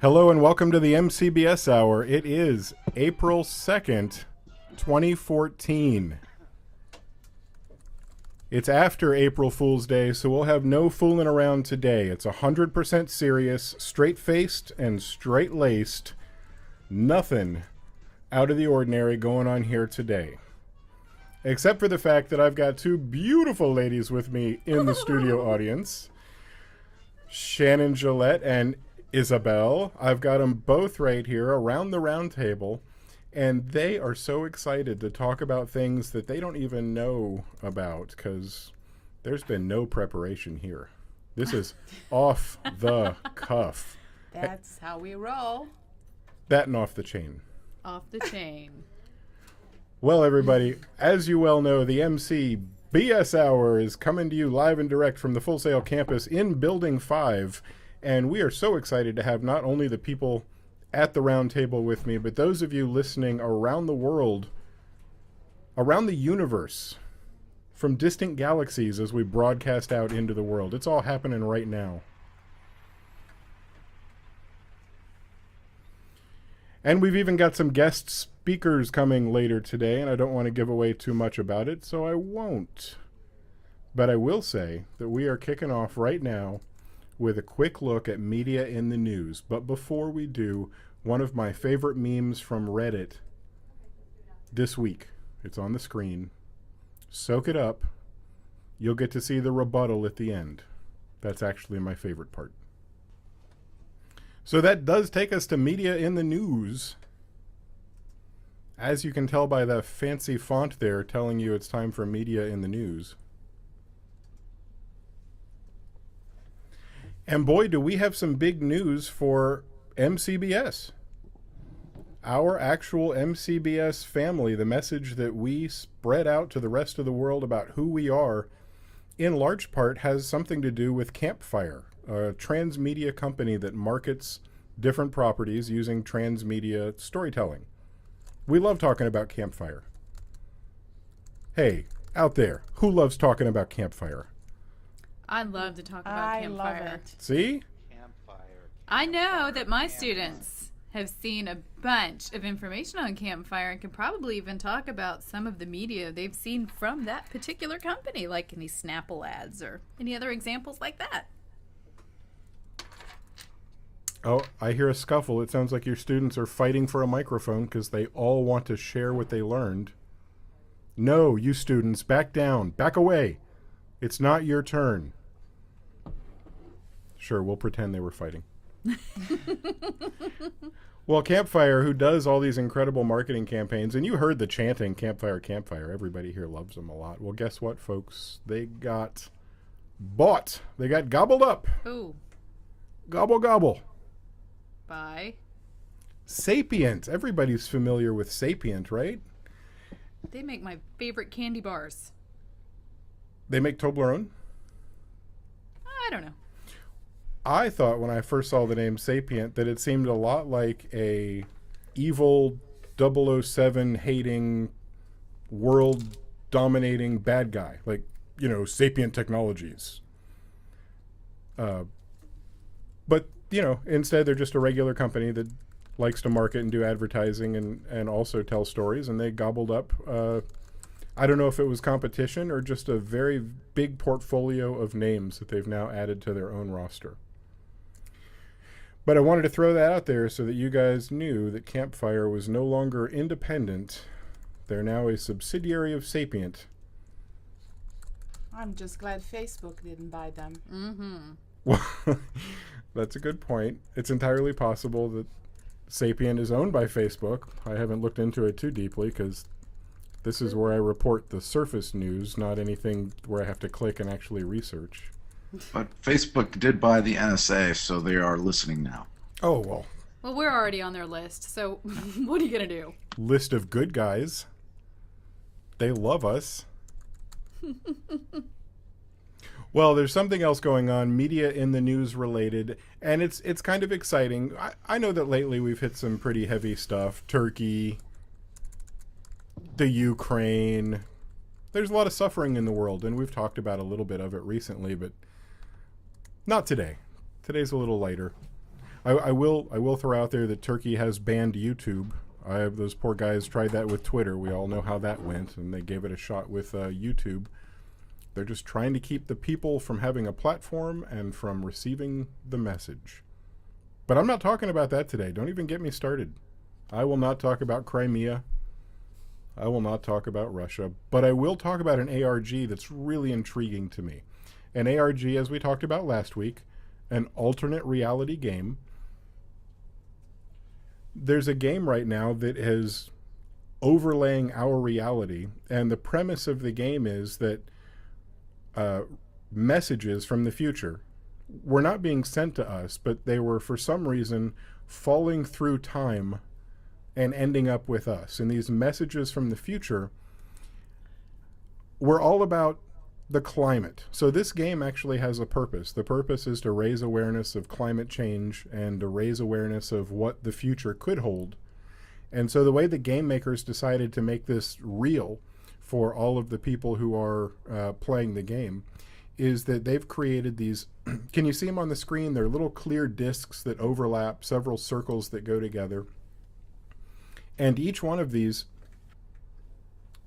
Hello and welcome to the MCBS Hour. It is April 2nd, 2014. It's after April Fool's Day, so we'll have no fooling around today. It's 100% serious, straight-faced, and straight-laced. Nothing out of the ordinary going on here today. Except for the fact that I've got two beautiful ladies with me in the studio audience. Shannon Gillette and Isabel. I've got them both right here around the round table, and they are so excited to talk about things that they don't even know about because there's been no preparation here. This is off the cuff. That's how we roll. That and off the chain. Off the chain. Well, everybody, as you well know, the MCBS Hour is coming to you live and direct from the Full Sail campus in Building 5. And we are so excited to have not only the people at the round table with me, but those of you listening around the world, around the universe, from distant galaxies as we broadcast out into the world. It's all happening right now. And we've even got some guest speakers coming later today, and I don't want to give away too much about it, so I won't. But I will say that we are kicking off right now with a quick look at media in the news. But before we do, one of my favorite memes from Reddit this week. It's on the screen. Soak it up. You'll get to see the rebuttal at the end. That's actually my favorite part. So that does take us to media in the news. As you can tell by the fancy font there telling you it's time for media in the news. And boy, do we have some big news for MCBS. Our actual MCBS family, the message that we spread out to the rest of the world about who we are, in large part has something to do with Campfire, a transmedia company that markets different properties using transmedia storytelling. We love talking about Campfire. Hey, out there, who loves talking about Campfire? I love to talk about Campfire. Love it. See? Campfire. I know that my students have seen a bunch of information on Campfire and can probably even talk about some of the media they've seen from that particular company, like any Snapple ads or any other examples like that. Oh, I hear a scuffle. It sounds like your students are fighting for a microphone because they all want to share what they learned. No, you students, back down. Back away. It's not your turn. Sure, we'll pretend they were fighting. Well, Campfire, who does all these incredible marketing campaigns, and you heard the chanting, Campfire, Campfire. Everybody here loves them a lot. Well, guess what, folks? They got bought. They got gobbled up. Ooh. Gobble, gobble. Bye. Sapient. Everybody's familiar with Sapient, right? They make my favorite candy bars. They make Toblerone? I don't know. I thought when I first saw the name Sapient that it seemed a lot like a evil 007 hating, world dominating bad guy. Like, you know, Sapient Technologies. But, you know, instead they're just a regular company that likes to market and do advertising and also tell stories, and they gobbled up I don't know if it was competition or just a very big portfolio of names that they've now added to their own roster. But I wanted to throw that out there so that you guys knew that Campfire was no longer independent. They're now a subsidiary of Sapient. I'm just glad Facebook didn't buy them. Mm-hmm. Well, that's a good point. It's entirely possible that Sapient is owned by Facebook. I haven't looked into it too deeply because this is where I report the surface news, not anything where I have to click and actually research. But Facebook did buy the NSA, so they are listening now. Oh, well. Well, we're already on their list, so what are you going to do? List of good guys. They love us. Well, there's something else going on, media in the news related, and it's kind of exciting. I know that lately we've hit some pretty heavy stuff. Turkey, the Ukraine. There's a lot of suffering in the world, and we've talked about a little bit of it recently, but not today. Today's a little lighter. I will throw out there that Turkey has banned YouTube. Those poor guys tried that with Twitter. We all know how that went, and they gave it a shot with YouTube. They're just trying to keep the people from having a platform and from receiving the message. But I'm not talking about that today. Don't even get me started. I will not talk about Crimea. I will not talk about Russia. But I will talk about an ARG that's really intriguing to me. An ARG, as we talked about last week, an alternate reality game. There's a game right now that is overlaying our reality, and the premise of the game is that messages from the future were not being sent to us, but they were, for some reason, falling through time and ending up with us. And these messages from the future were all about the climate. So this game actually has a purpose. The purpose is to raise awareness of climate change and to raise awareness of what the future could hold. And so the way the game makers decided to make this real for all of the people who are playing the game is that they've created these, can you see them on the screen? They're little clear discs that overlap, several circles that go together. And each one of these,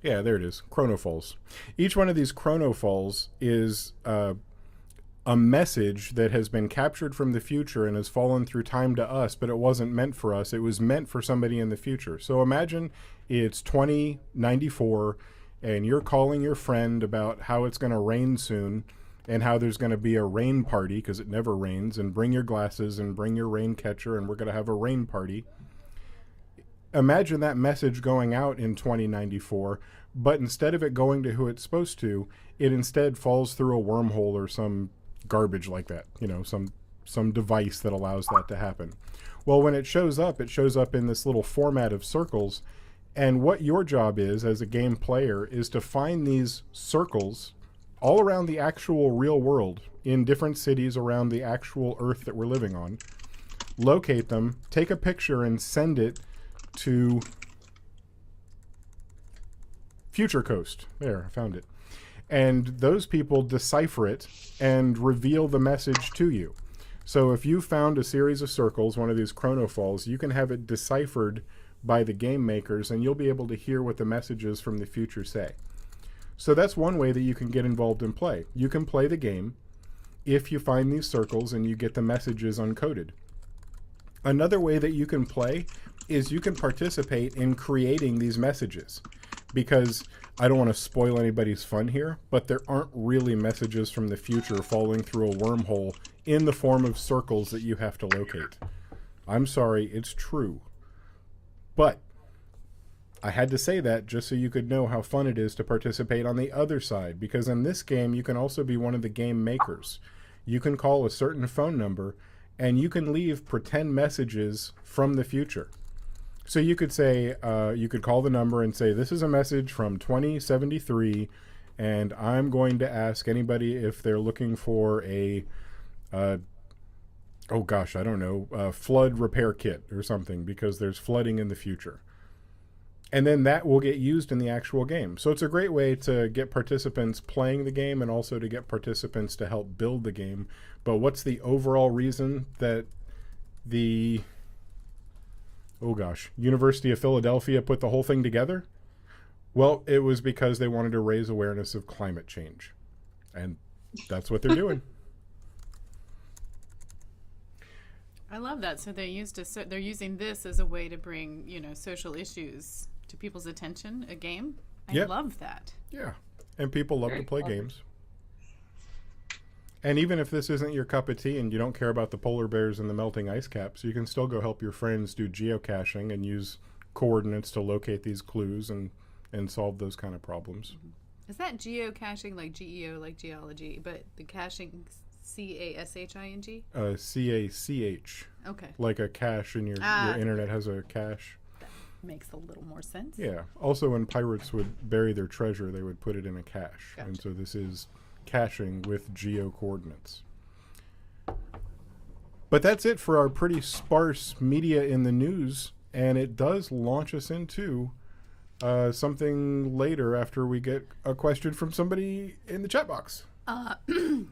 yeah, there it is, chronofalls. Each one of these chronofalls is a message that has been captured from the future and has fallen through time to us, but it wasn't meant for us. It was meant for somebody in the future. So imagine it's 2094 and you're calling your friend about how it's going to rain soon and how there's going to be a rain party because it never rains, and bring your glasses and bring your rain catcher and we're going to have a rain party. Imagine that message going out in 2094, but instead of it going to who it's supposed to, it instead falls through a wormhole or some garbage like that, you know, some device that allows that to happen. Well, when it shows up in this little format of circles, and what your job is as a game player is to find these circles all around the actual real world in different cities around the actual Earth that we're living on, locate them, take a picture and send it to Future Coast. There, I found it. And those people decipher it and reveal the message to you. So if you found a series of circles, one of these chronofalls, you can have it deciphered by the game makers and you'll be able to hear what the messages from the future say. So that's one way that you can get involved in play. You can play the game if you find these circles and you get the messages uncoded. Another way that you can play is you can participate in creating these messages, because I don't want to spoil anybody's fun here, but there aren't really messages from the future falling through a wormhole in the form of circles that you have to locate. I'm sorry, it's true. But I had to say that just so you could know how fun it is to participate on the other side, because in this game you can also be one of the game makers. You can call a certain phone number and you can leave pretend messages from the future. So you could say, you could call the number and say, this is a message from 2073, and I'm going to ask anybody if they're looking for a, oh gosh, I don't know, a flood repair kit or something, because there's flooding in the future. And then that will get used in the actual game. So it's a great way to get participants playing the game and also to get participants to help build the game. But what's the overall reason that the University of Philadelphia put the whole thing together? Well, it was because they wanted to raise awareness of climate change. And that's what they're doing. I love that. So they're using this as a way to bring, social issues to people's attention, a game. I love that. Yeah. And people love to play games. And even if this isn't your cup of tea and you don't care about the polar bears and the melting ice caps, you can still go help your friends do geocaching and use coordinates to locate these clues and solve those kind of problems. Is that geocaching like GEO, like geology, but the caching CASHING? CACH. Okay. Like a cache in your internet has a cache. That makes a little more sense. Yeah. Also, when pirates would bury their treasure, they would put it in a cache. Gotcha. And so this is caching with geo coordinates. But that's it for our pretty sparse media in the news, and it does launch us into something later after we get a question from somebody in the chat box.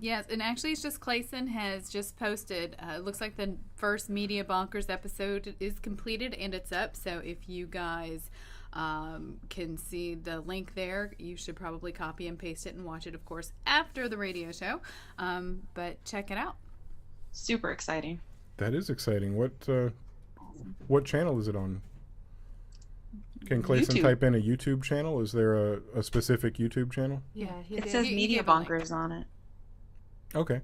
Yes, and actually it's just Clayson has just posted. It looks like the first Media Bonkers episode is completed and it's up. So if you guys can see the link there, you should probably copy and paste it and watch it, of course, after the radio show. But check it out. Super exciting. That is exciting. What channel is it on? Can Clayson YouTube. type in a YouTube channel? Is there a specific YouTube channel? Yeah, he It did. says He Media gave a link. Bonkers on it. Okay.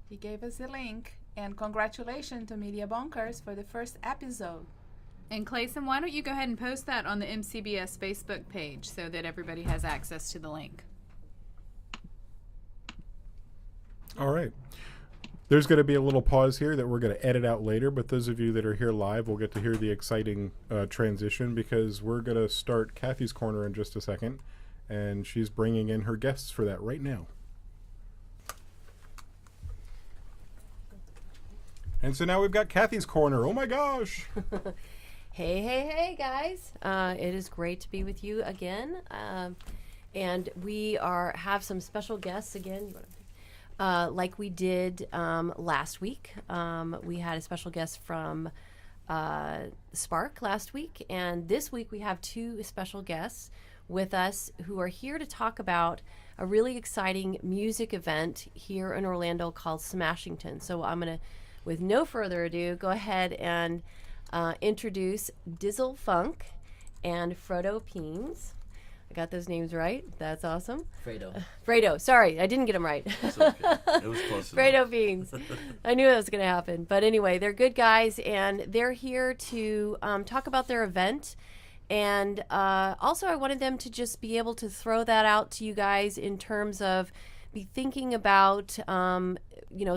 He gave us a link, and congratulations to Media Bonkers for the first episode. And Clayson, why don't you go ahead and post that on the MCBS Facebook page so that everybody has access to the link. All right. There's going to be a little pause here that we're going to edit out later, but those of you that are here live will get to hear the exciting transition because we're going to start Kathy's Corner in just a second, and she's bringing in her guests for that right now. And so now we've got Kathy's Corner. Oh my gosh! Hey, guys. It is great to be with you again. And we have some special guests again. Like we did last week. We had a special guest from Spark last week. And this week we have two special guests with us who are here to talk about a really exciting music event here in Orlando called Smashington. So I'm going to, with no further ado, go ahead and introduce Dizzle Funk and Frodo Peens. I got those names right. That's awesome. Fredo. Sorry, I didn't get them right. It's okay. It was close enough. Fredo Beans. I knew that was going to happen. But anyway, they're good guys, and they're here to talk about their event. And also, I wanted them to just be able to throw that out to you guys in terms of be thinking about,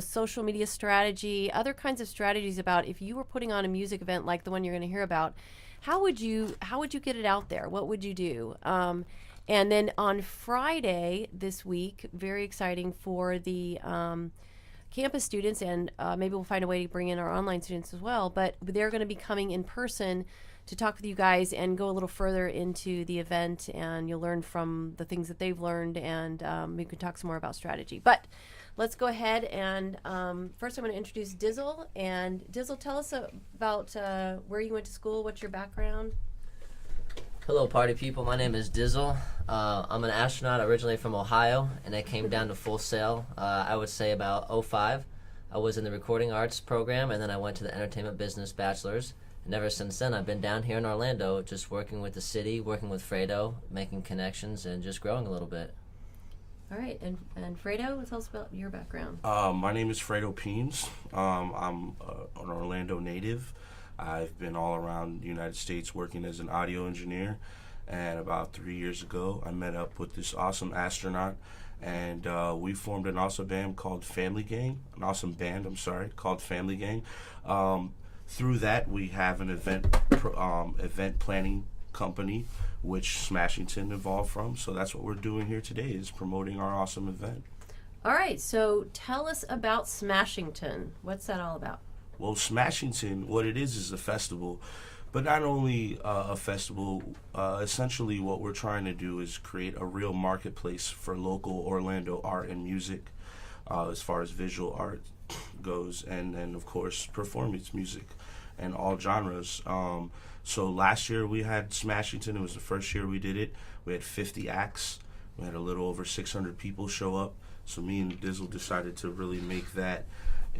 social media strategy, other kinds of strategies about if you were putting on a music event like the one you're going to hear about. How would you get it out there? What would you do? And then on Friday this week, very exciting for the campus students, and maybe we'll find a way to bring in our online students as well, but they're going to be coming in person to talk with you guys and go a little further into the event, and you'll learn from the things that they've learned, and we can talk some more about strategy. But let's go ahead and first I'm going to introduce Dizzle. And Dizzle, tell us about where you went to school, what's your background? Hello, party people. My name is Dizzle. I'm an astronaut originally from Ohio, and I came down to Full Sail, I would say about 05. I was in the recording arts program, and then I went to the entertainment business bachelor's. And ever since then, I've been down here in Orlando, just working with the city, working with Fredo, making connections, and just growing a little bit. All right, and Fredo, tell us about your background. My name is Fredo Peens. I'm an Orlando native. I've been all around the United States working as an audio engineer. And about 3 years ago, I met up with this awesome astronaut. And we formed an awesome band called Family Gang. Called Family Gang. Through that, we have an event planning company, which Smashington evolved from. So that's what we're doing here today, is promoting our awesome event. All right, so tell us about Smashington. What's that all about? Well, Smashington, what it is a festival. But not only a festival, essentially what we're trying to do is create a real marketplace for local Orlando art and music, as far as visual art goes, and of course performance music and all genres. So last year we had Smashington. It was the first year we did it. We had 50 acts. We had a little over 600 people show up. So me and Dizzle decided to really make that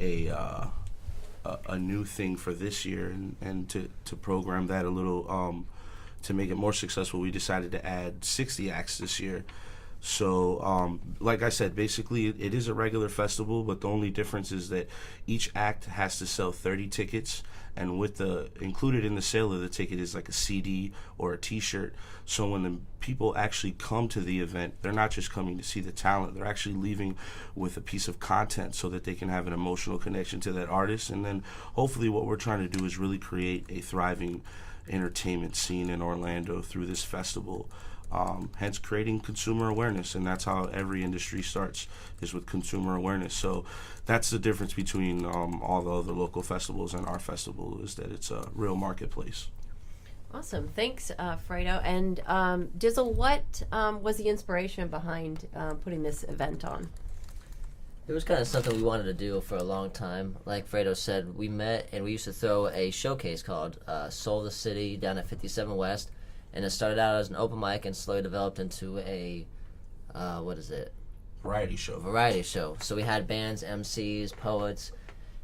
a new thing for this year, and to program that a little, to make it more successful, we decided to add 60 acts this year. So, like I said, basically it is a regular festival, but the only difference is that each act has to sell 30 tickets, and with the included in the sale of the ticket is like a CD or a t-shirt. So when the people actually come to the event, they're not just coming to see the talent, they're actually leaving with a piece of content so that they can have an emotional connection to that artist. And then hopefully what we're trying to do is really create a thriving entertainment scene in Orlando through this festival. Hence creating consumer awareness, and that's how every industry starts, is with consumer awareness. So that's the difference between all the other local festivals and our festival, is that it's a real marketplace. Awesome. Thanks, Fredo. And Dizzle, what was the inspiration behind putting this event on? It was kind of something we wanted to do for a long time. Like Fredo said, we met and we used to throw a showcase called Soul the City down at 57 West. And it started out as an open mic and slowly developed into a, Variety show. Variety show. So we had bands, MCs, poets,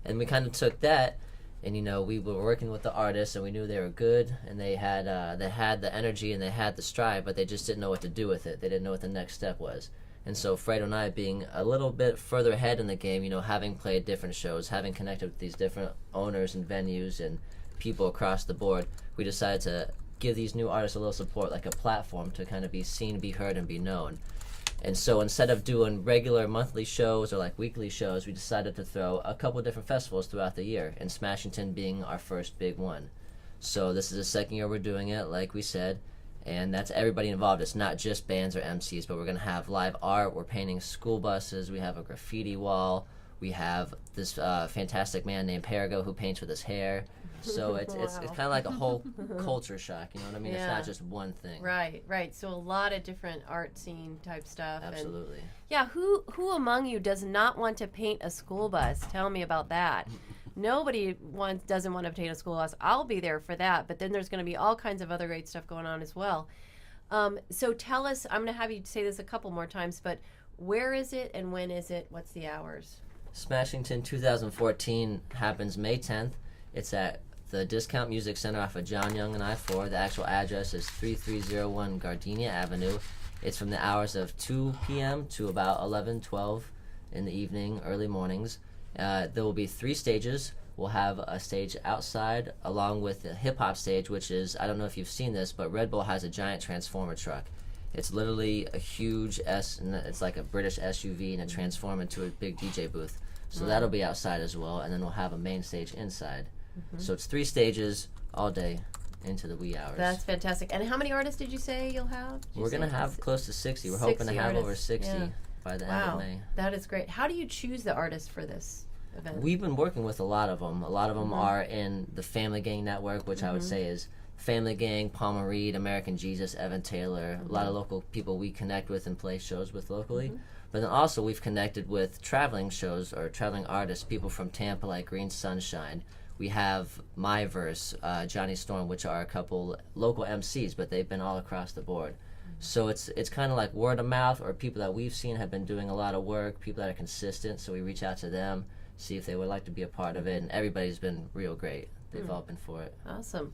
and we kind of took that, and we were working with the artists, and we knew they were good, and they had the energy and they had the stride, but they just didn't know what to do with it. They didn't know what the next step was. And so Fredo and I, being a little bit further ahead in the game, having played different shows, having connected with these different owners and venues and people across the board, we decided to give these new artists a little support, like a platform to kind of be seen, be heard, and be known. And so instead of doing regular monthly shows or like weekly shows, we decided to throw a couple different festivals throughout the year, and Smashington being our first big one. So this is the second year we're doing it, like we said, and that's everybody involved. It's not just bands or MCs, but we're going to have live art. We're painting school buses. We have a graffiti wall. We have this fantastic man named Perigo who paints with his hair. So it's kind of like a whole culture shock, you know what I mean? Yeah. It's not just one thing. Right. So a lot of different art scene type stuff. Absolutely. And who among you does not want to paint a school bus? Tell me about that. Nobody doesn't want to paint a school bus. I'll be there for that, but then there's going to be all kinds of other great stuff going on as well. So tell us, I'm going to have you say this a couple more times, but where is it and when is it? What's the hours? Smashington 2014 happens May 10th. It's at the Discount Music Center off of John Young and I-4. The actual address is 3301 Gardenia Avenue. It's from the hours of 2 p.m. to about 11, 12 in the evening, early mornings. There will be 3 stages. We'll have a stage outside along with the hip-hop stage, which is, I don't know if you've seen this, but Red Bull has a giant transformer truck. It's literally a huge it's like a British SUV, and it transforms into a big DJ booth. So that'll be outside as well, and then we'll have a main stage inside. So it's 3 stages all day into the wee hours. That's fantastic. And how many artists did you say you'll have? We're going to have close to 60. We're hoping to have over 60 by the end of May. That is great. How do you choose the artists for this event? We've been working with a lot of them. A lot of them are in the Family Gang network, which I would say is Family Gang, Palmer Reed, American Jesus, Evan Taylor, a lot of local people we connect with and play shows with locally. But then also we've connected with traveling shows or traveling artists, people from Tampa like Green Sunshine. We have My Verse, Johnny Storm, which are a couple local MCs, but they've been all across the board. So it's kind of like word of mouth, or people that we've seen have been doing a lot of work, people that are consistent, so we reach out to them, see if they would like to be a part of it, and everybody's been real great. They've all been for it.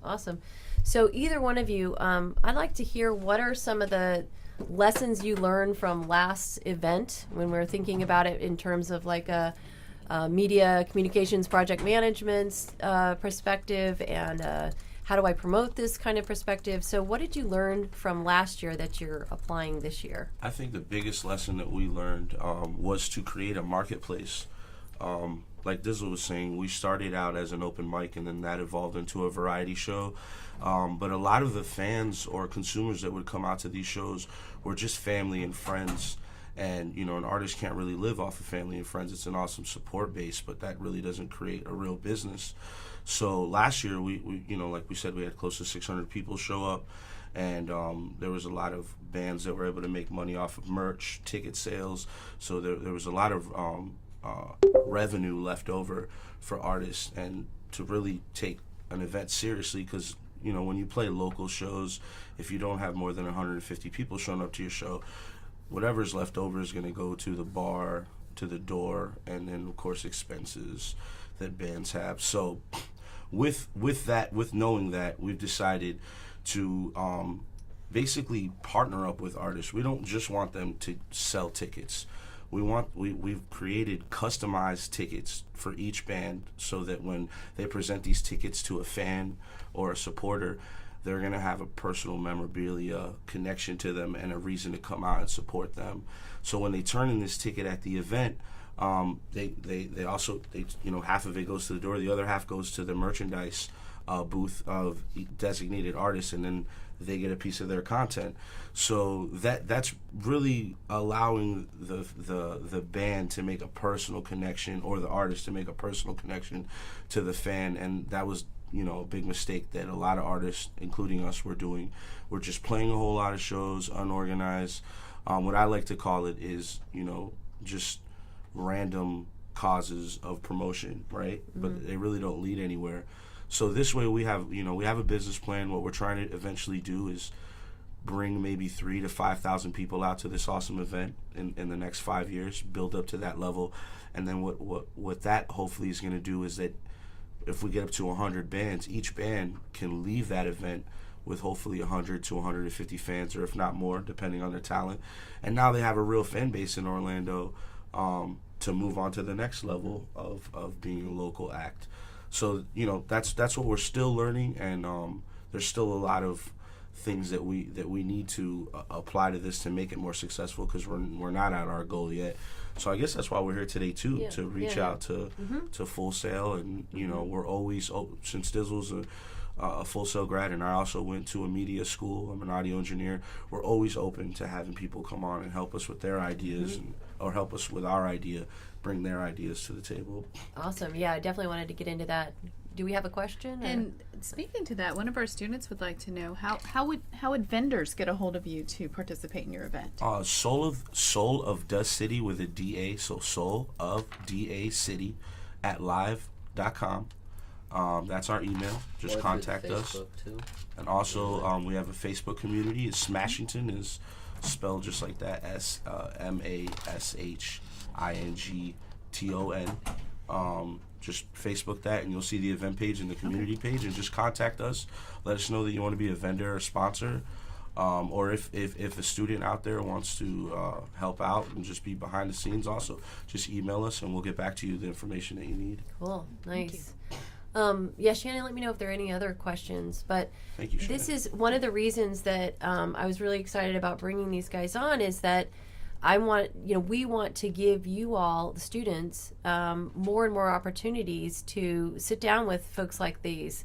Awesome. So either one of you, I'd like to hear what are some of the lessons you learned from last event when we're thinking about it in terms of like a media communications project management perspective, and how do I promote this kind of perspective. So what did you learn from last year that you're applying this year? I think the biggest lesson that we learned was to create a marketplace. Like Dizzle was saying, we started out as an open mic, and then that evolved into a variety show. But a lot of the fans or consumers that would come out to these shows were just family and friends. And, an artist can't really live off of family and friends. It's an awesome support base, but that really doesn't create a real business. So last year, we like we said, we had close to 600 people show up. And there was a lot of bands that were able to make money off of merch, ticket sales. So there was a lot of revenue left over for artists, and to really take an event seriously, because when you play local shows, if you don't have more than 150 people showing up to your show, whatever's left over is going to go to the bar, to the door, and then of course expenses that bands have. So with knowing that, we've decided to basically partner up with artists. We don't just want them to sell tickets. We've created customized tickets for each band, so that when they present these tickets to a fan or a supporter, they're going to have a personal memorabilia connection to them and a reason to come out and support them. So when they turn in this ticket at the event, they also half of it goes to the door, the other half goes to the merchandise booth of designated artists, and then they get a piece of their content. So that's really allowing the band to make a personal connection, or the artist to make a personal connection to the fan. And that was a big mistake that a lot of artists, including us, were doing. We're just playing a whole lot of shows, unorganized. What I like to call it is, just random causes of promotion, right? But they really don't lead anywhere. So this way we have a business plan. What we're trying to eventually do is bring maybe 3,000 to 5,000 people out to this awesome event in the next 5 years, build up to that level. And then what that hopefully is going to do is that if we get up to 100 bands, each band can leave that event with hopefully 100 to 150 fans, or if not more, depending on their talent. And now they have a real fan base in Orlando to move on to the next level of being a local act. So, that's what we're still learning, and there's still a lot of things that we need to apply to this to make it more successful, because we're not at our goal yet. So I guess that's why we're here today too, to reach out to Full Sail, and we're always since Dizzle's a Full Sail grad, and I also went to a media school. I'm an audio engineer. We're always open to having people come on and help us with their ideas, or help us with our idea, bring their ideas to the table. Awesome. Yeah, I definitely wanted to get into that. Do we have a question? Or? And speaking to that, one of our students would like to know how would vendors get a hold of you to participate in your event? Soul of Da City with a DA, so Soul of DA City at live.com. That's our email. Just contact us. Too. And also we have a Facebook community. It's Smashington, is spelled just like that, SMASHINGTON. Just Facebook that, and you'll see the event page and the community page, and just contact us. Let us know that you want to be a vendor or sponsor, or if a student out there wants to help out and just be behind the scenes also, just email us and we'll get back to you the information that you need. Cool. Nice. Shannon, let me know if there are any other questions. But Thank you, Shannon. This is one of the reasons that I was really excited about bringing these guys on, is that we want to give you all, the students, more and more opportunities to sit down with folks like these.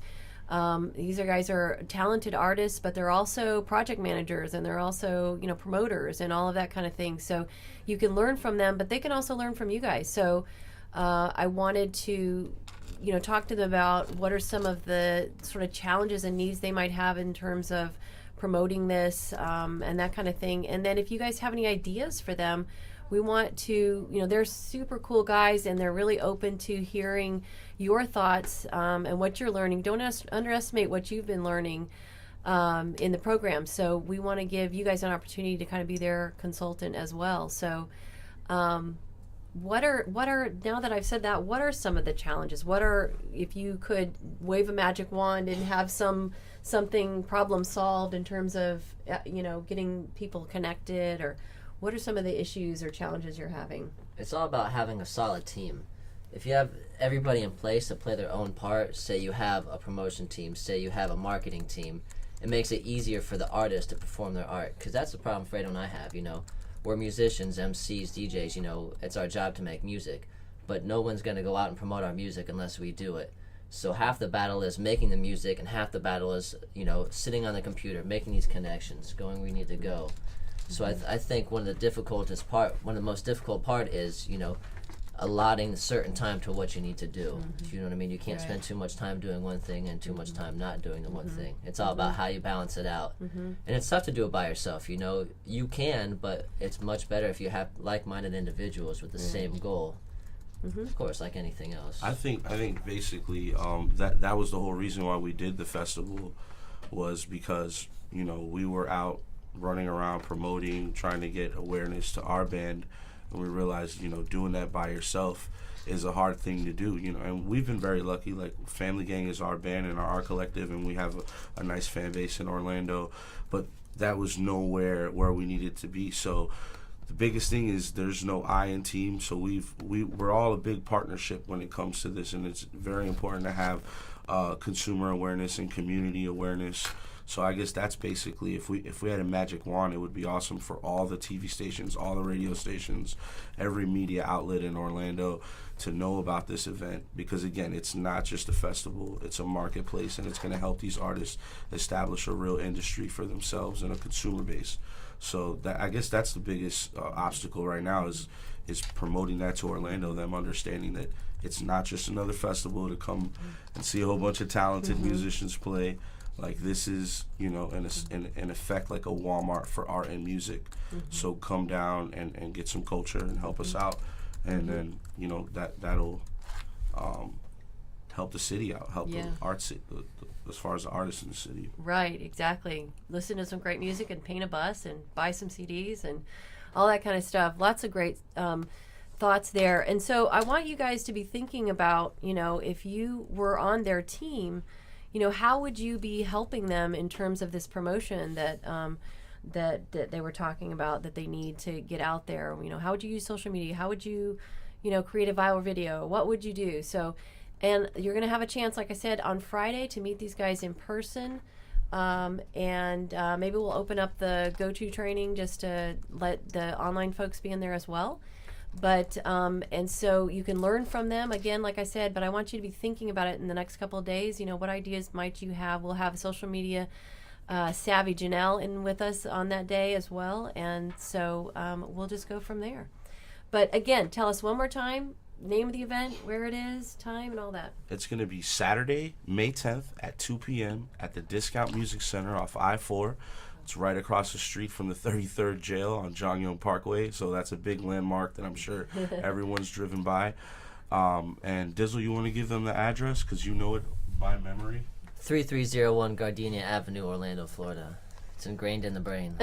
These guys are talented artists, but they're also project managers, and they're also, promoters and all of that kind of thing. So you can learn from them, but they can also learn from you guys. So I wanted to, talk to them about what are some of the sort of challenges and needs they might have in terms of promoting this, and that kind of thing. And then if you guys have any ideas for them, we want to, they're super cool guys, and they're really open to hearing your thoughts and what you're learning. Don't underestimate what you've been learning in the program. So we want to give you guys an opportunity to kind of be their consultant as well. So what are now that I've said that, what are some of the challenges? If you could wave a magic wand and have something problem solved in terms of getting people connected, or what are some of the issues or challenges you're having? It's all about having a solid team. If you have everybody in place to play their own part, say you have a promotion team, say you have a marketing team, it makes it easier for the artist to perform their art, because that's the problem Fredo and I have. We're musicians, MCs, DJs, it's our job to make music, but no one's going to go out and promote our music unless we do it. So half the battle is making the music, and half the battle is, sitting on the computer, making these connections, going where we need to go. So I think one of the most difficult part is, allotting a certain time to what you need to do. You know what I mean? You can't spend too much time doing one thing and too much time not doing the one thing. It's all about how you balance it out. And it's tough to do it by yourself. You can, but it's much better if you have like-minded individuals with the same goal. Of course, like anything else. I think basically that was the whole reason why we did the festival, was because we were out running around promoting, trying to get awareness to our band, and we realized doing that by yourself is a hard thing to do. And we've been very lucky. Like, Family Gang is our band and our art collective, and we have a nice fan base in Orlando, but that was nowhere where we needed to be. So the biggest thing is there's no I in team, so we're all a big partnership when it comes to this, and it's very important to have consumer awareness and community awareness. So I guess that's basically, if we had a magic wand, it would be awesome for all the TV stations, all the radio stations, every media outlet in Orlando to know about this event, because again, it's not just a festival, it's a marketplace, and it's going to help these artists establish a real industry for themselves and a consumer base. So I guess that's the biggest obstacle right now is promoting that to Orlando, them understanding that it's not just another festival to come and see a whole bunch of talented musicians play. Like, this is, in effect, like a Walmart for art and music. So come down and get some culture and help us out. and then that'll help the city out, help the arts, as far as the artists in the city. Right, exactly. Listen to some great music and paint a bus and buy some CDs and all that kind of stuff. Lots of great thoughts there. And so I want you guys to be thinking about, if you were on their team, how would you be helping them in terms of this promotion that that they were talking about that they need to get out there? How would you use social media? How would you, create a viral video? What would you do? So, and you're going to have a chance, like I said, on Friday to meet these guys in person. And maybe we'll open up the go-to training just to let the online folks be in there as well. But and so you can learn from them again, like I said, but I want you to be thinking about it in the next couple of days. What ideas might you have? We'll have social media savvy Janelle in with us on that day as well. And so we'll just go from there. But again, tell us one more time, name of the event, where it is, time, and all that. It's going to be Saturday, May 10th at 2 p.m. at the Discount Music Center off I-4. It's right across the street from the 33rd Jail on John Young Parkway, so that's a big landmark that I'm sure everyone's driven by. And Dizzle, you want to give them the address because you know it by memory? 3301 Gardenia Avenue, Orlando, Florida. It's ingrained in the brain.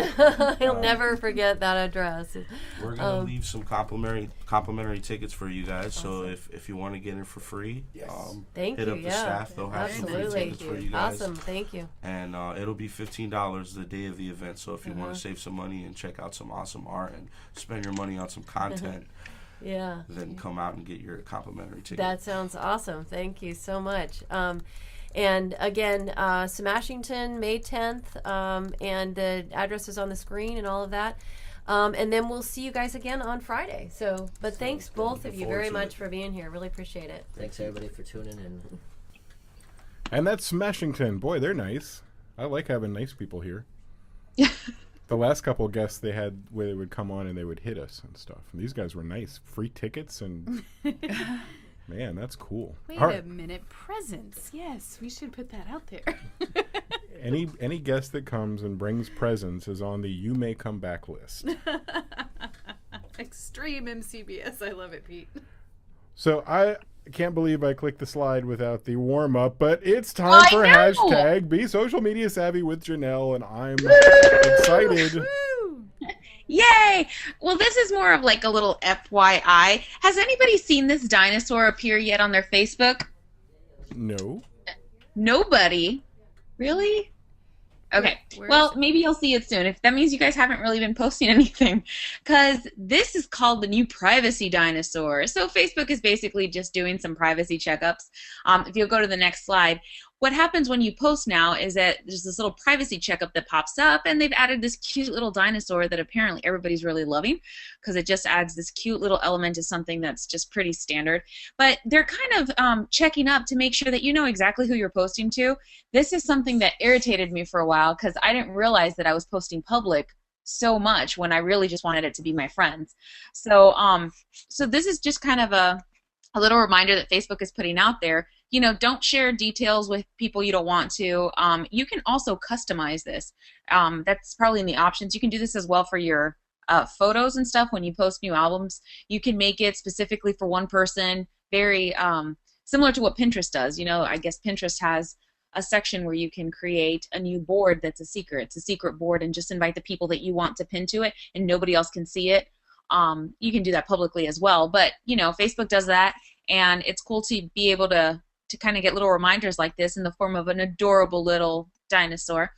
He'll never forget that address. We're going to leave some complimentary tickets for you guys. Awesome. So if you want to get in for free, hit up the staff. They'll have some free tickets for you guys. Awesome, thank you. And it'll be $15 the day of the event. So if you want to save some money and check out some awesome art and spend your money on some content, then come out and get your complimentary ticket. That sounds awesome. Thank you so much. And again, Smashington, May 10th, and the address is on the screen and all of that. And then we'll see you guys again on Friday. But thanks both of you very much for being here. Really appreciate it. Thanks everybody for tuning in. And that's Smashington. Boy, they're nice. I like having nice people here. The last couple of guests they had where they would come on and they would hit us and stuff. And these guys were nice. Free tickets and... Man, that's cool. Wait a minute. Presents. Yes, we should put that out there. Any guest that comes and brings presents is on the You May Come Back list. Extreme MCBS. I love it, Pete. So I can't believe I clicked the slide without the warm-up, but it's time for hashtag Be Social Media Savvy with Janelle, and I'm excited. Yay! Well, this is more of like a little FYI. Has anybody seen this dinosaur appear yet on their Facebook? No. Nobody? Really? Okay. Well, maybe you'll see it soon. If that means you guys haven't really been posting anything, because this is called the new privacy dinosaur. So Facebook is basically just doing some privacy checkups. If you'll go to the next slide, what happens when you post now is that there's this little privacy checkup that pops up, and they've added this cute little dinosaur that apparently everybody's really loving because it just adds this cute little element to something that's just pretty standard. But they're kind of checking up to make sure that you know exactly who you're posting to. This is something that irritated me for a while because I didn't realize that I was posting public so much when I really just wanted it to be my friends. So, so this is just kind of a little reminder that Facebook is putting out there. Don't share details with people you don't want to. You can also customize this. That's probably in the options. You can do this as well for your photos and stuff when you post new albums. You can make it specifically for one person, very similar to what Pinterest does. I guess Pinterest has a section where you can create a new board that's a secret. It's a secret board, and just invite the people that you want to pin to it, and nobody else can see it. You can do that publicly as well. But, Facebook does that, and it's cool to be able to kind of get little reminders like this in the form of an adorable little dinosaur.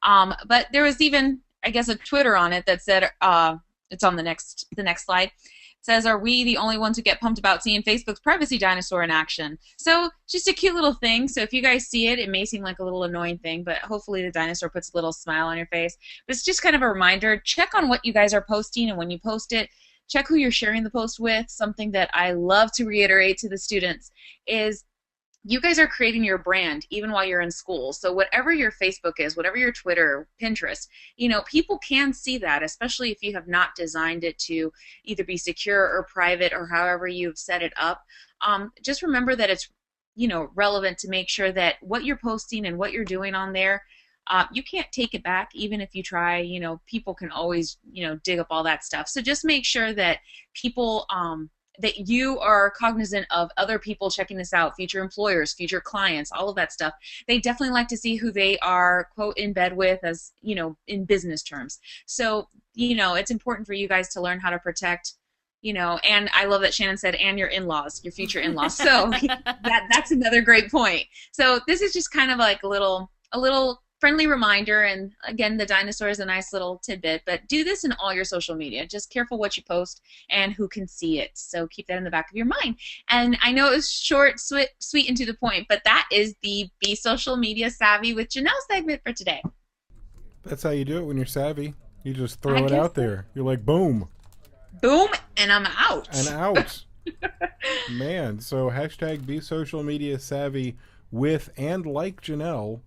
But there was even, I guess, a Twitter on it that said, it's on the next slide, it says, "Are we the only ones who get pumped about seeing Facebook's privacy dinosaur in action?" So just a cute little thing. So if you guys see it, it may seem like a little annoying thing, but hopefully the dinosaur puts a little smile on your face. But it's just kind of a reminder. Check on what you guys are posting, and when you post it, check who you're sharing the post with. Something that I love to reiterate to the students is you guys are creating your brand even while you're in school. So whatever your Facebook is, whatever your Twitter, Pinterest, people can see that, especially if you have not designed it to either be secure or private or however you've set it up. Just remember that it's, relevant to make sure that what you're posting and what you're doing on there, you can't take it back even if you try. People can always, dig up all that stuff. So just make sure that people that you are cognizant of other people checking this out, future employers, future clients, all of that stuff. They definitely like to see who they are, quote, in bed with, as, in business terms. So, it's important for you guys to learn how to protect, and I love that Shannon said, and your in-laws, your future in-laws. So that's another great point. So this is just kind of like a little friendly reminder, and again, the dinosaur is a nice little tidbit, but do this in all your social media. Just careful what you post and who can see it. So keep that in the back of your mind. And I know it was short, sweet, and to the point, but that is the Be Social Media Savvy with Janelle segment for today. That's how you do it when you're savvy. You just throw it out there. You're like, boom. Boom, and I'm out. And out. Man, so hashtag Be Social Media Savvy with and like Janelle.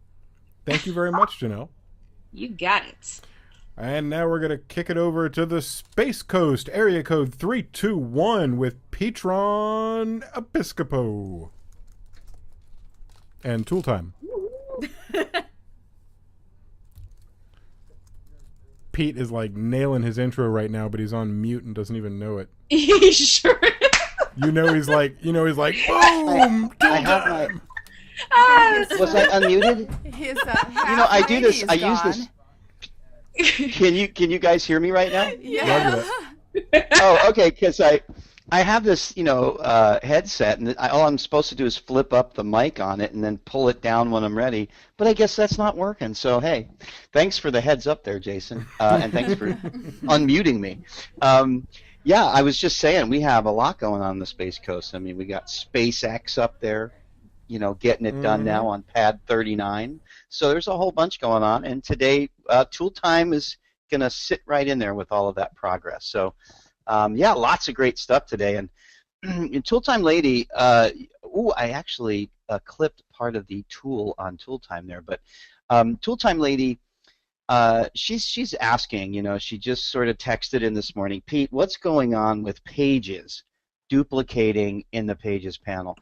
Thank you very much, Janelle. You got it. And now we're going to kick it over to the Space Coast, area code 321 with Petron Episcopo. And Tool Time. Pete is like nailing his intro right now, but he's on mute and doesn't even know it. He sure is. He's like, boom! I have my... Was I unmuted? His, I do this. I use this. Can you guys hear me right now? Yeah. Oh, okay. Because I have this headset, and all I'm supposed to do is flip up the mic on it and then pull it down when I'm ready. But I guess that's not working. So hey, thanks for the heads up there, Jason, and thanks for unmuting me. Yeah, I was just saying we have a lot going on the Space Coast. I mean, we got SpaceX up there. Getting it done now on pad 39. So there's a whole bunch going on. And today, Tool Time is going to sit right in there with all of that progress. So, yeah, lots of great stuff today. And Tool Time Lady, I actually clipped part of the tool on Tool Time there. But Tool Time Lady, she's asking, she just sort of texted in this morning, Pete, what's going on with pages duplicating in the Pages panel?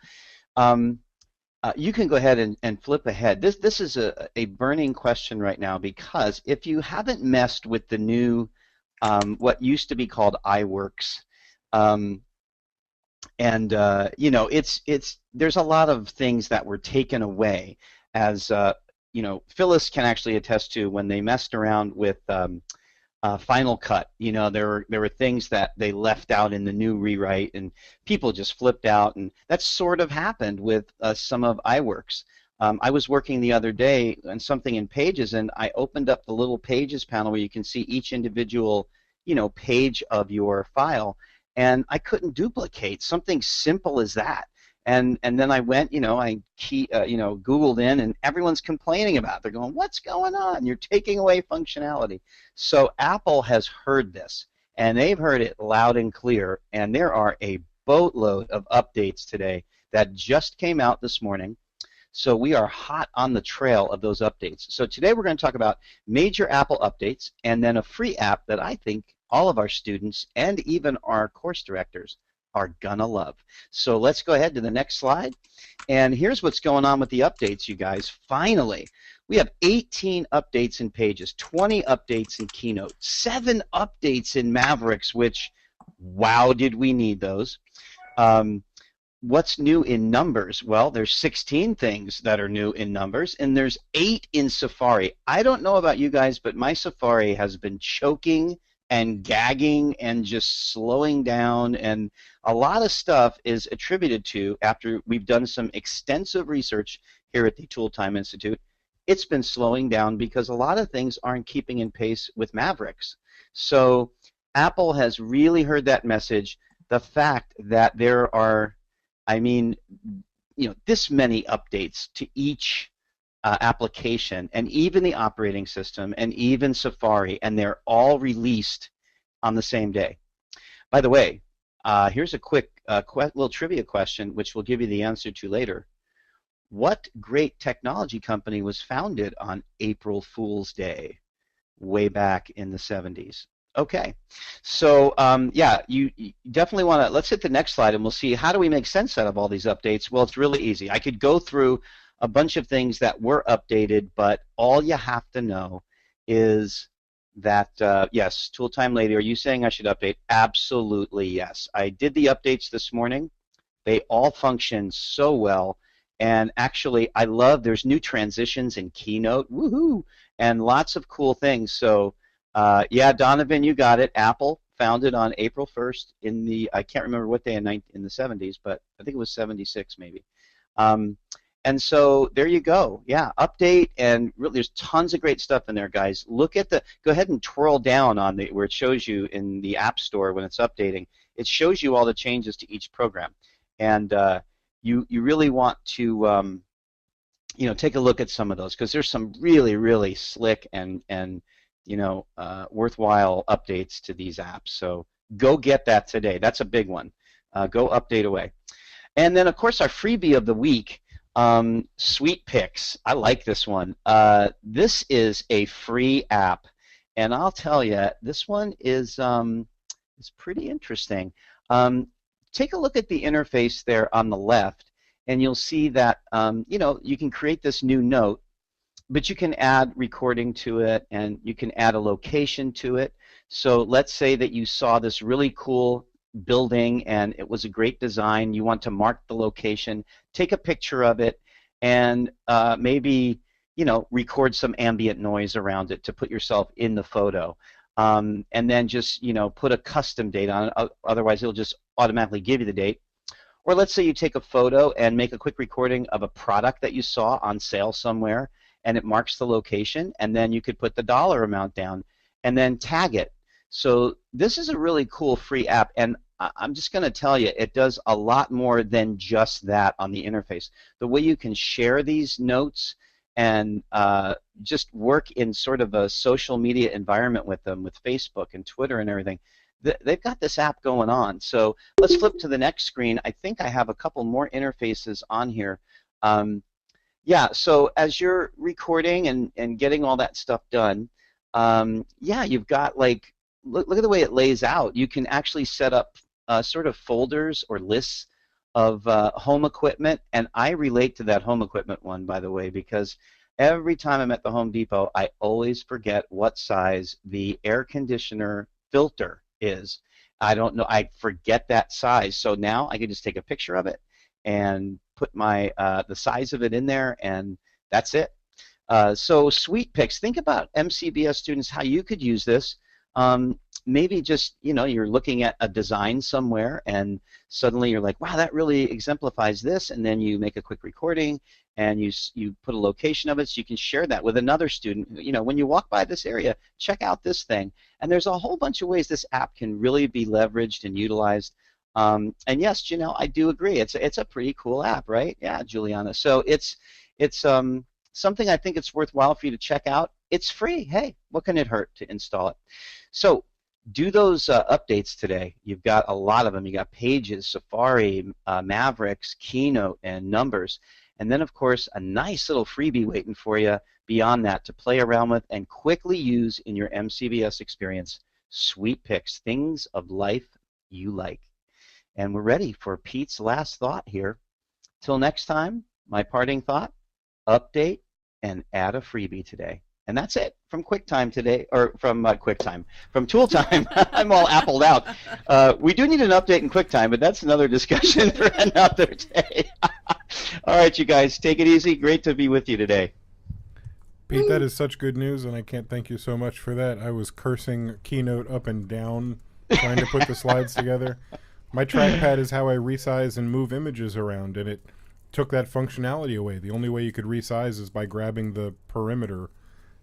You can go ahead and flip ahead. This is a burning question right now, because if you haven't messed with the new what used to be called iWorks, there's a lot of things that were taken away, as Phyllis can actually attest to when they messed around with Final Cut. There were things that they left out in the new rewrite, and people just flipped out, and that sort of happened with some of iWorks. I was working the other day on something in Pages, and I opened up the little Pages panel where you can see each individual, page of your file, and I couldn't duplicate something simple as that. And then I went, Googled in, and everyone's complaining about it. They're going, what's going on? You're taking away functionality. So Apple has heard this, and they've heard it loud and clear, and there are a boatload of updates today that just came out this morning. So we are hot on the trail of those updates. So today we're going to talk about major Apple updates, and then a free app that I think all of our students and even our course directors are gonna love. So let's go ahead to the next slide. And here's what's going on with the updates, you guys. Finally, we have 18 updates in Pages, 20 updates in Keynote, 7 updates in Mavericks, which, wow, did we need those. What's new in Numbers? Well, there's 16 things that are new in Numbers, and there's 8 in Safari. I don't know about you guys, but my Safari has been choking and gagging and just slowing down, and a lot of stuff is attributed to, after we've done some extensive research here at the Tool Time Institute, it's been slowing down because a lot of things aren't keeping in pace with Mavericks. So Apple has really heard that message. The fact that there are, this many updates to each application, and even the operating system, and even Safari, and they're all released on the same day. By the way, here's a quick little trivia question, which we'll give you the answer to later. What great technology company was founded on April Fool's Day way back in the 70s? Okay, so yeah, you definitely want to, let's hit the next slide and we'll see how do we make sense out of all these updates. Well, it's really easy. I could go through a bunch of things that were updated, but all you have to know is that, yes, Tool Time Lady, are you saying I should update? Absolutely, yes. I did the updates this morning. They all function so well. And actually, I love there's new transitions in Keynote, woohoo, and lots of cool things. So, yeah, Donovan, you got it. Apple founded on April 1st in the, I can't remember what day in the 70s, but I think it was 76 maybe. And so there you go. Yeah, update, and really, there's tons of great stuff in there, guys. Look at the, go ahead and twirl down on the, where it shows you in the App Store when it's updating. It shows you all the changes to each program. And you really want to, take a look at some of those, because there's some really, really slick and worthwhile updates to these apps. So go get that today. That's a big one. Go update away. And then, of course, our freebie of the week, Sweet Picks. I like this one. This is a free app, and I'll tell you, this one is pretty interesting. Take a look at the interface there on the left, and you'll see that you can create this new note, but you can add recording to it, and you can add a location to it. So let's say that you saw this really cool building and it was a great design. You want to mark the location, take a picture of it, and maybe record some ambient noise around it to put yourself in the photo. And then just put a custom date on it. Otherwise, it'll just automatically give you the date. Or let's say you take a photo and make a quick recording of a product that you saw on sale somewhere, and it marks the location, and then you could put the dollar amount down and then tag it. So this is a really cool free app, and I'm just going to tell you, it does a lot more than just that on the interface. The way you can share these notes and just work in sort of a social media environment with them, with Facebook and Twitter and everything, they've got this app going on. So let's flip to the next screen. I think I have a couple more interfaces on here. Yeah, so as you're recording and getting all that stuff done, yeah, you've got like, look at the way it lays out. You can actually set up sort of folders or lists of home equipment, and I relate to that home equipment one, by the way, because every time I'm at the Home Depot, I always forget what size the air conditioner filter is. I don't know, I forget that size, so now I can just take a picture of it and put my the size of it in there, and that's it. So Sweet Picks, think about MCBS students, how you could use this. Maybe just, you're looking at a design somewhere and suddenly you're like, wow, that really exemplifies this, and then you make a quick recording and you put a location of it so you can share that with another student. When you walk by this area, check out this thing. And there's a whole bunch of ways this app can really be leveraged and utilized. And yes, Janelle, I do agree. It's a pretty cool app, right? Yeah, Juliana. So it's something I think it's worthwhile for you to check out. It's free. Hey, what can it hurt to install it? So do those updates today. You've got a lot of them. You got Pages, Safari, Mavericks, Keynote, and Numbers. And then, of course, a nice little freebie waiting for you beyond that to play around with and quickly use in your MCBS experience. Sweet Picks, things of life you like. And we're ready for Pete's last thought here. Till next time, my parting thought, update and add a freebie today. And that's it from QuickTime today, or from QuickTime, from Tool Time. I'm all appled out. We do need an update in QuickTime, but that's another discussion for another day. All right, you guys, take it easy. Great to be with you today. Pete, that is such good news, and I can't thank you so much for that. I was cursing Keynote up and down trying to put the slides together. My trackpad is how I resize and move images around, and it took that functionality away. The only way you could resize is by grabbing the perimeter.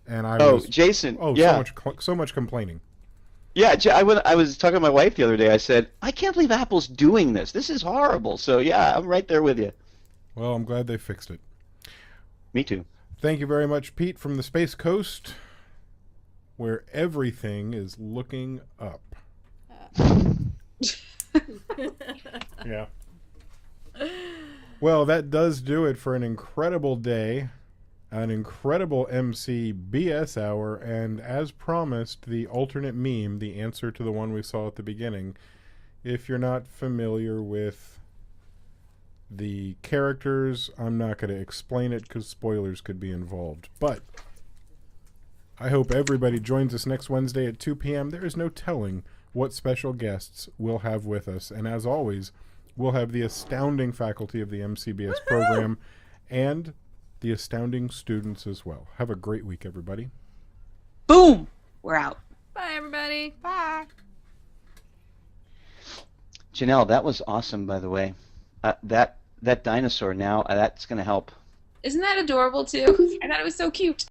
And Jason. Yeah. So much complaining. Yeah, I was talking to my wife the other day. I said, I can't believe Apple's doing this. This is horrible. So yeah, I'm right there with you. Well, I'm glad they fixed it. Me too. Thank you very much, Pete, from the Space Coast, where everything is looking up. Yeah. Well, that does do it for an incredible day. An incredible MCBS hour, and as promised, the alternate meme, the answer to the one we saw at the beginning. If you're not familiar with the characters, I'm not going to explain it because spoilers could be involved. But I hope everybody joins us next Wednesday at 2 p.m. There is no telling what special guests we'll have with us. And as always, we'll have the astounding faculty of the MCBS program and the astounding students as well. Have a great week, everybody. Boom! We're out. Bye, everybody. Bye. Janelle, that was awesome, by the way. That dinosaur now, that's going to help. Isn't that adorable too? I thought it was so cute.